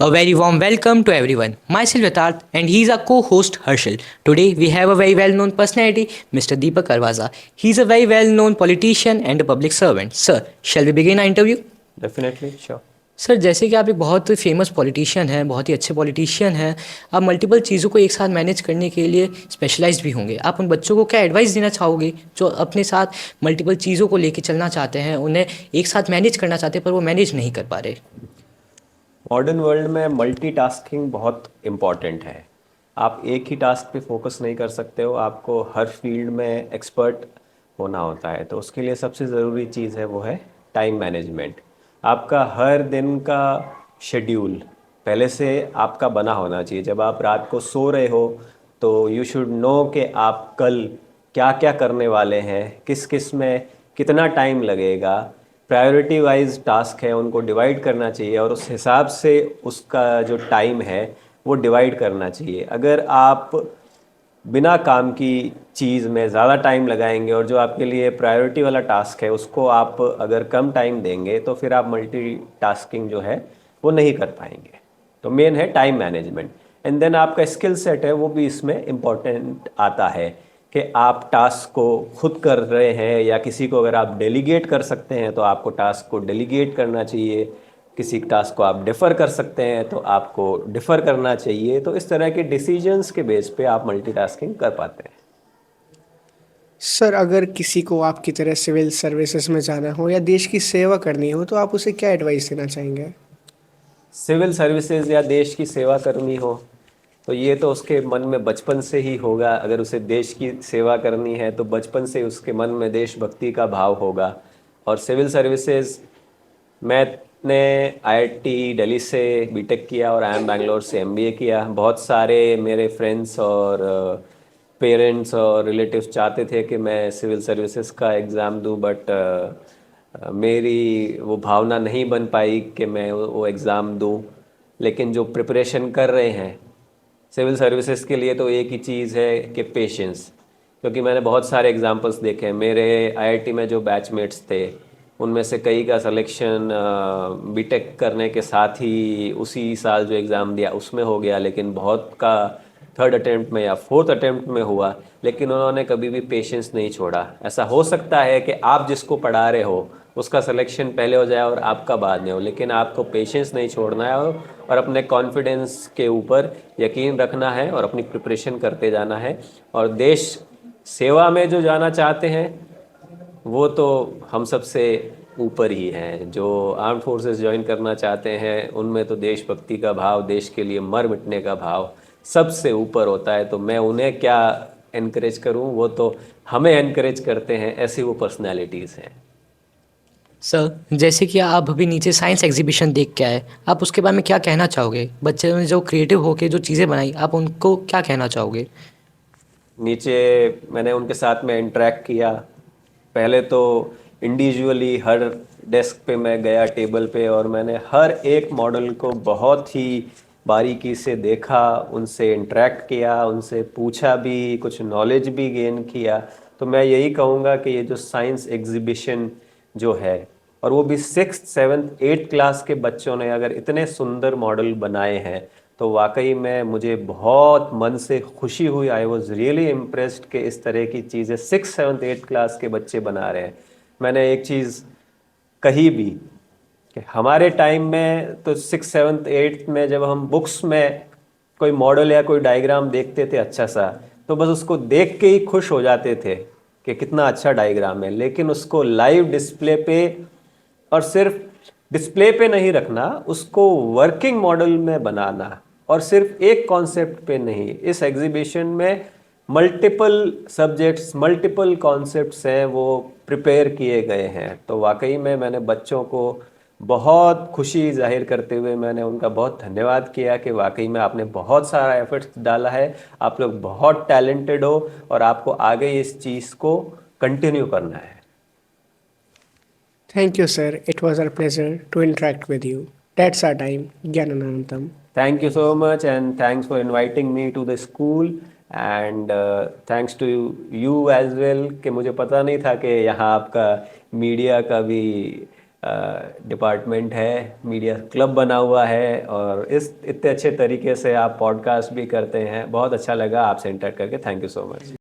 A very warm welcome to everyone. Myself Yatharth and he is our co-host Harshal. Today we have a very well-known personality, Mr. Deepak Arwaza. He is a very well-known politician and a public servant. Sir, shall we begin our interview? Definitely sure. Sir, जैसे कि आप एक बहुत famous politician हैं, बहुत ही अच्छे politician हैं, आप मल्टीपल चीज़ों को एक साथ मैनेज करने के लिए स्पेशलाइज्ड भी होंगे। आप उन बच्चों को क्या एडवाइस देना चाहोगे जो अपने साथ मल्टीपल चीज़ों को लेके चलना चाहते हैं, उन्हें एक साथ मैनेज करना चाहते हैं पर वो मैनेज नहीं कर पा रहे? मॉडर्न वर्ल्ड में मल्टीटास्किंग बहुत इम्पॉर्टेंट है। आप एक ही टास्क पे फोकस नहीं कर सकते हो, आपको हर फील्ड में एक्सपर्ट होना होता है। तो उसके लिए सबसे ज़रूरी चीज़ है वो है टाइम मैनेजमेंट। आपका हर दिन का शेड्यूल पहले से आपका बना होना चाहिए। जब आप रात को सो रहे हो तो यू शुड नो कि आप कल क्या क्या करने वाले हैं, किस किस में कितना टाइम लगेगा। प्रायोरिटी वाइज टास्क है उनको डिवाइड करना चाहिए और उस हिसाब से उसका जो टाइम है वो डिवाइड करना चाहिए। अगर आप बिना काम की चीज़ में ज़्यादा टाइम लगाएंगे और जो आपके लिए प्रायोरिटी वाला टास्क है उसको आप अगर कम टाइम देंगे तो फिर आप मल्टीटास्किंग जो है वो नहीं कर पाएंगे। तो मेन है टाइम मैनेजमेंट। एंड देन आपका स्किल सेट है वो भी इसमें इम्पॉर्टेंट आता है कि आप टास्क को खुद कर रहे हैं या किसी को अगर आप डेलीगेट कर सकते हैं तो आपको टास्क को डेलीगेट करना चाहिए। किसी टास्क को आप डिफ़र कर सकते हैं तो आपको डिफ़र करना चाहिए। तो इस तरह के डिसीजंस के बेस पे आप मल्टीटास्किंग कर पाते हैं। सर, अगर किसी को आपकी तरह सिविल सर्विसेज में जाना हो या देश की सेवा करनी हो तो आप उसे क्या एडवाइस देना चाहेंगे? सिविल सर्विसेज या देश की सेवा करनी हो तो ये तो उसके मन में बचपन से ही होगा। अगर उसे देश की सेवा करनी है तो बचपन से उसके मन में देशभक्ति का भाव होगा। और सिविल सर्विसेज मैंने आईआईटी दिल्ली से बीटेक किया और आईआईएम बैंगलोर से एमबीए किया। बहुत सारे मेरे फ्रेंड्स और पेरेंट्स और रिलेटिव्स चाहते थे कि मैं सिविल सर्विसेज का एग्ज़ाम दूं, बट मेरी वो भावना नहीं बन पाई कि मैं वो एग्ज़ाम दूं। लेकिन जो प्रिपरेशन कर रहे हैं सिविल सर्विसेज के लिए तो एक ही चीज़ है कि पेशेंस। क्योंकि मैंने बहुत सारे एग्जांपल्स देखे हैं। मेरे आईआईटी में जो बैचमेट्स थे उनमें से कई का सिलेक्शन बीटेक करने के साथ ही उसी साल जो एग्ज़ाम दिया उसमें हो गया, लेकिन बहुत का थर्ड अटेम्प्ट में या फोर्थ अटेम्प्ट में हुआ। लेकिन उन्होंने कभी भी पेशेंस नहीं छोड़ा। ऐसा हो सकता है कि आप जिसको पढ़ा रहे हो उसका सिलेक्शन पहले हो जाए और आपका बाद में हो, लेकिन आपको पेशेंस नहीं छोड़ना है और अपने कॉन्फिडेंस के ऊपर यकीन रखना है और अपनी प्रिपरेशन करते जाना है। और देश सेवा में जो जाना चाहते हैं वो तो हम सबसे ऊपर ही हैं। जो आर्म फोर्सेस ज्वाइन करना चाहते हैं उनमें तो देशभक्ति का भाव, देश के लिए मर मिटने का भाव सबसे ऊपर होता है। तो मैं उन्हें क्या एनकरेज करूं, वो तो हमें एनकरेज करते हैं, ऐसी वो पर्सनैलिटीज़ हैं। सर, जैसे कि आप अभी नीचे साइंस एग्जीबिशन देख के आए, आप उसके बारे में क्या कहना चाहोगे? बच्चे ने जो क्रिएटिव होके जो चीज़ें बनाई, आप उनको क्या कहना चाहोगे? नीचे मैंने उनके साथ में इंटरेक्ट किया। पहले तो इंडिविजुअली हर डेस्क पे मैं गया, टेबल पे, और मैंने हर एक मॉडल को बहुत ही बारीकी से देखा, उनसे इंटरेक्ट किया, उनसे पूछा भी, कुछ नॉलेज भी गेन किया। तो मैं यही कहूँगा कि ये जो साइंस एग्जीबिशन जो है, और वो भी 6th 7th 8th क्लास के बच्चों ने अगर इतने सुंदर मॉडल बनाए हैं तो वाकई में मुझे बहुत मन से खुशी हुई। आई वॉज रियली इम्प्रेस्ड कि इस तरह की चीज़ें 6th 7th 8th क्लास के बच्चे बना रहे हैं। मैंने एक चीज़ कही भी कि हमारे टाइम में तो 6th 7th 8th में जब हम बुक्स में कोई मॉडल या कोई डायग्राम देखते थे अच्छा सा, तो बस उसको देख के ही खुश हो जाते थे कि कितना अच्छा डायग्राम है। लेकिन उसको लाइव डिस्प्ले पे, और सिर्फ डिस्प्ले पे नहीं रखना, उसको वर्किंग मॉडल में बनाना, और सिर्फ एक कॉन्सेप्ट पे नहीं। इस एग्जीबिशन में मल्टीपल सब्जेक्ट्स, मल्टीपल कॉन्सेप्ट्स हैं वो प्रिपेयर किए गए हैं। तो वाकई में मैंने बच्चों को बहुत खुशी जाहिर करते हुए मैंने उनका बहुत धन्यवाद किया कि वाकई में आपने बहुत सारा एफर्ट्स डाला है, आप लोग बहुत टैलेंटेड हो और आपको आगे इस चीज़ को कंटिन्यू करना है। Thank you, sir. It was our pleasure to interact with you. That's our time. Gyananantam. Thank you so much, and thanks for inviting me to the school, and thanks to you as well कि मुझे पता नहीं था कि यहाँ आपका media का भी डिपार्टमेंट है, मीडिया क्लब बना हुआ है, और इस इतने अच्छे तरीके से आप पॉडकास्ट भी करते हैं। बहुत अच्छा लगा आपसे इंटरेक्ट करके। Thank you so much.